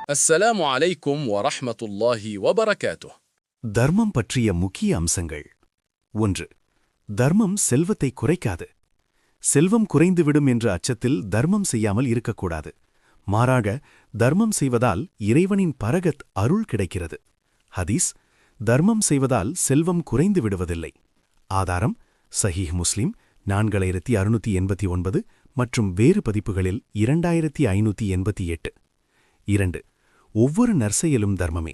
السلام عليكم ورحمة الله وبركاته. தர்மம் பற்றிய முக்கிய அம்சங்கள். 1. தர்மம் செல்வத்தை குறைக்காது. செல்வம் குறைந்துவிடும் என்ற அச்சத்தில் தர்மம் செய்யாமல் இருக்கக்கூடாது. மாறாக தர்மம் செய்வதால் இறைவனின் பரகத் அருள் கிடைக்கிறது. ஹதீஸ்: தர்மம் செய்வதால் செல்வம் குறைந்து விடுவதில்லை. ஆதாரம்: சஹீஹ் முஸ்லிம் 4689 மற்றும் வேறு பதிப்புகளில் 2588. 2. ஒவ்வொரு நற்செயலும் தர்மமே.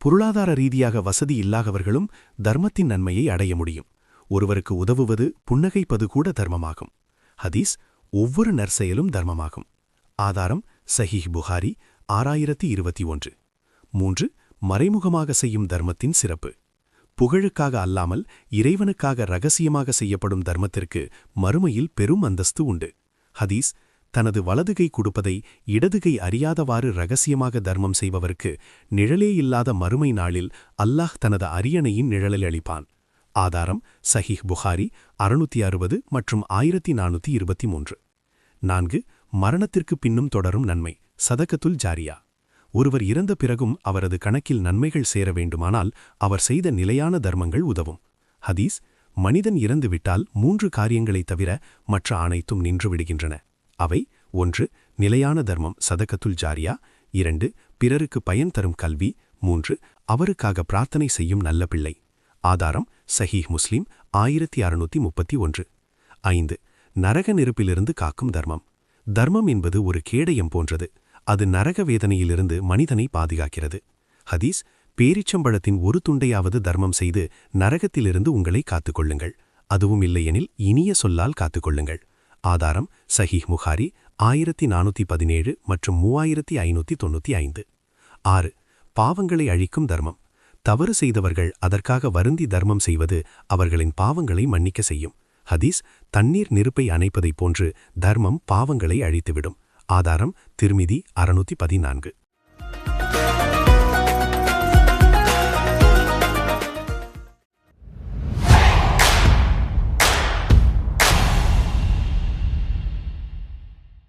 பொருளாதார ரீதியாக வசதி இல்லாதவர்களும் தர்மத்தின் நன்மையை அடைய முடியும். ஒருவருக்கு உதவுவது, புன்னகைப்பது கூட தர்மமாகும். ஹதீஸ்: ஒவ்வொரு நற்செயலும் தர்மமாகும். ஆதாரம்: சஹீஹ் புகாரி 6021. 3. மறைமுகமாக செய்யும் தர்மத்தின் சிறப்பு. புகழுக்காக அல்லாமல் இறைவனுக்காக ரகசியமாக செய்யப்படும் தர்மத்திற்கு மறுமையில் பெரும் அந்தஸ்து உண்டு. ஹதீஸ்: தனது வலதுகை கொடுப்பதை இடதுகை அறியாதவாறு ரகசியமாக தர்மம் செய்பவருக்கு நிழலே இல்லாத மறுமை நாளில் அல்லாஹ் தனது அரியணையின் நிழலில் அளிப்பான். ஆதாரம்: சஹீஹ் புகாரி 660 மற்றும் 1423. 4. மரணத்திற்கு பின்னும் தொடரும் நன்மை, சதகத்துல் ஜாரியா. ஒருவர் இறந்த பிறகும் அவரது கணக்கில் நன்மைகள் சேர வேண்டுமானால் அவர் செய்த நிலையான தர்மங்கள் உதவும். ஹதீஸ்: மனிதன் இறந்துவிட்டால் 3 காரியங்களைத் தவிர மற்ற அனைத்தும் நின்று விடுகின்றன. அவை: 1. நிலையான தர்மம், சதகத்துல் ஜாரியா. 2. பிறருக்கு பயன் தரும் கல்வி. 3. அவருக்காக பிரார்த்தனை செய்யும் நல்ல பிள்ளை. ஆதாரம்: சஹீஹ் முஸ்லிம் 1631. 5. நரக நெருப்பிலிருந்து காக்கும் தர்மம். தர்மம் என்பது ஒரு கேடயம் போன்றது. அது நரக வேதனையிலிருந்து மனிதனை பாதுகாக்கிறது. ஹதீஸ்: பேரிச்சம்பழத்தின் ஒரு துண்டையாவது தர்மம் செய்து நரகத்திலிருந்து உங்களை காத்துக்கொள்ளுங்கள். அதுவும் இல்லையெனில் இனிய சொல்லால் காத்துக்கொள்ளுங்கள். ஆதாரம்: சஹீஹ் புகாரி 1417 மற்றும் 3595. 6. பாவங்களை அழிக்கும் தர்மம். தவறு செய்தவர்கள் அதற்காக வருந்தி தர்மம் செய்வது அவர்களின் பாவங்களை மன்னிக்க செய்யும். ஹதீஸ்: தண்ணீர் நெருப்பை அணைப்பதைப் போன்று தர்மம் பாவங்களை அழித்துவிடும். ஆதாரம்: திர்மிதி 614.